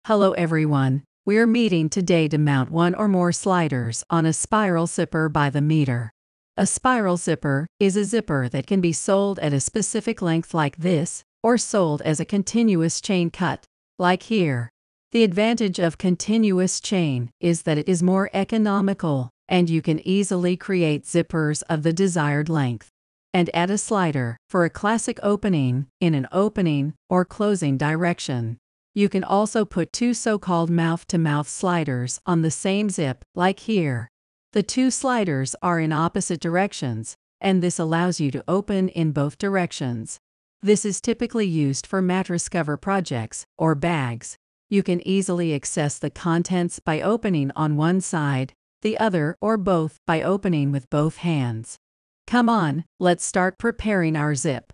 Hello everyone, we're meeting today to mount one or more sliders on a spiral zipper by the meter. A spiral zipper is a zipper that can be sold at a specific length like this, or sold as a continuous chain cut, like here. The advantage of continuous chain is that it is more economical, and you can easily create zippers of the desired length. And add a slider for a classic opening in an opening or closing direction. You can also put two so-called mouth-to-mouth sliders on the same zip, like here. The two sliders are in opposite directions, and this allows you to open in both directions. This is typically used for mattress cover projects or bags. You can easily access the contents by opening on one side, the other, or both by opening with both hands. Come on, let's start preparing our zip.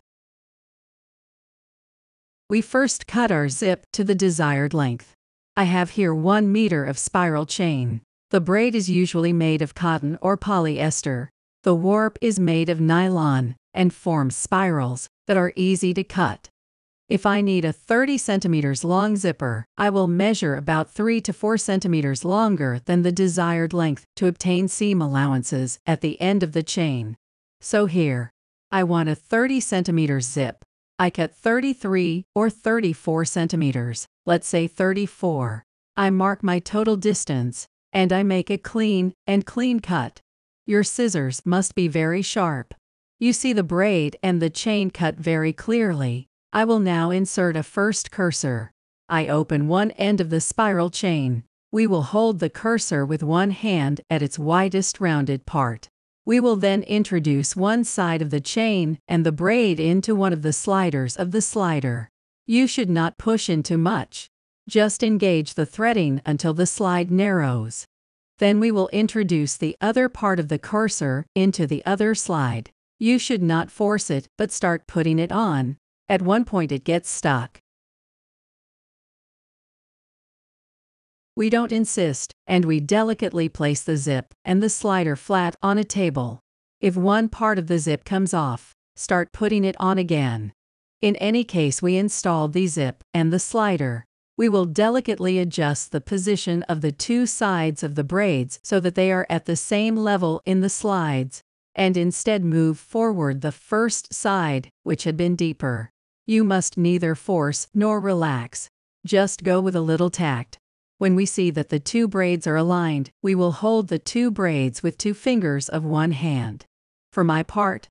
We first cut our zip to the desired length. I have here 1 meter of spiral chain. The braid is usually made of cotton or polyester. The warp is made of nylon and forms spirals that are easy to cut. If I need a 30 centimeters long zipper, I will measure about 3 to 4 centimeters longer than the desired length to obtain seam allowances at the end of the chain. So here, I want a 30 centimeters zip. I cut 33 or 34 centimeters, let's say 34. I mark my total distance, and I make a clean cut. Your scissors must be very sharp. You see the braid and the chain cut very clearly. I will now insert a first cursor. I open one end of the spiral chain. We will hold the cursor with one hand at its widest rounded part. We will then introduce one side of the chain and the braid into one of the sliders of the slider. You should not push in too much. Just engage the threading until the slide narrows. Then we will introduce the other part of the cursor into the other slide. You should not force it but start putting it on. At one point it gets stuck. We don't insist, and we delicately place the zip and the slider flat on a table. If one part of the zip comes off, start putting it on again. In any case we installed the zip and the slider. We will delicately adjust the position of the two sides of the braids so that they are at the same level in the slides, and instead move forward the first side, which had been deeper. You must neither force nor relax. Just go with a little tact. When we see that the two braids are aligned, we will hold the two braids with 2 fingers of one hand. For my part,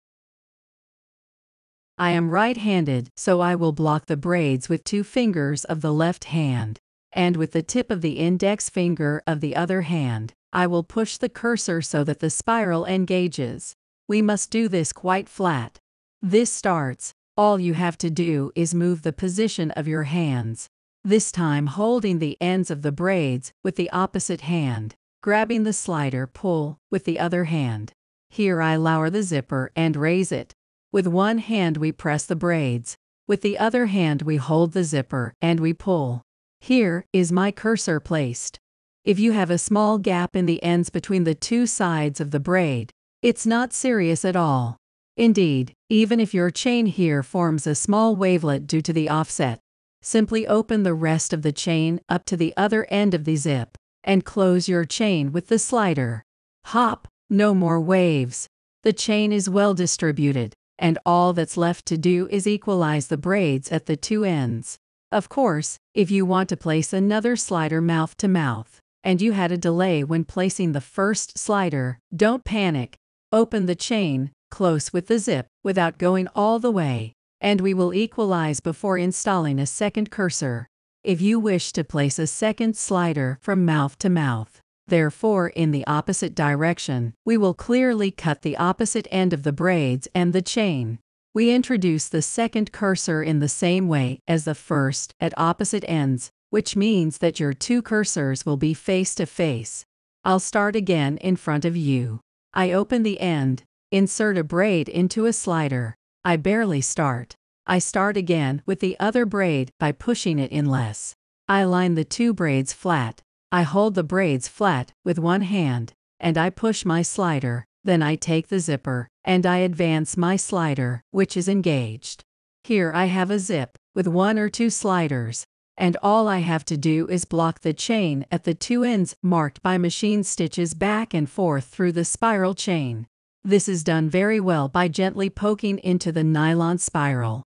I am right-handed, so I will block the braids with 2 fingers of the left hand, and with the tip of the index finger of the other hand, I will push the cursor so that the spiral engages. We must do this quite flat. This starts. All you have to do is move the position of your hands. This time holding the ends of the braids with the opposite hand, grabbing the slider pull with the other hand. Here I lower the zipper and raise it. With one hand we press the braids, with the other hand we hold the zipper and we pull. Here is my cursor placed. If you have a small gap in the ends between the two sides of the braid, it's not serious at all. Indeed, even if your chain here forms a small wavelet due to the offset, simply open the rest of the chain up to the other end of the zip, and close your chain with the slider. Hop, no more waves. The chain is well distributed, and all that's left to do is equalize the braids at the two ends. Of course, if you want to place another slider mouth to mouth, and you had a delay when placing the first slider, don't panic. Open the chain, close with the zip, without going all the way, and we will equalize before installing a second cursor. If you wish to place a second slider from mouth to mouth, therefore in the opposite direction, we will clearly cut the opposite end of the braids and the chain. We introduce the second cursor in the same way as the first at opposite ends, which means that your two cursors will be face to face. I'll start again in front of you. I open the end, insert a braid into a slider. I barely start. I start again with the other braid by pushing it in less. I line the two braids flat. I hold the braids flat with one hand, and I push my slider. Then I take the zipper, and I advance my slider, which is engaged. Here I have a zip with 1 or 2 sliders, and all I have to do is block the chain at the two ends marked by machine stitches back and forth through the spiral chain. This is done very well by gently poking into the nylon spiral.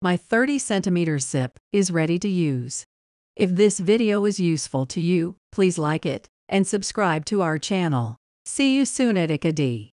My 30cm zip is ready to use. If this video is useful to you, please like it and subscribe to our channel. See you soon at Ikatee.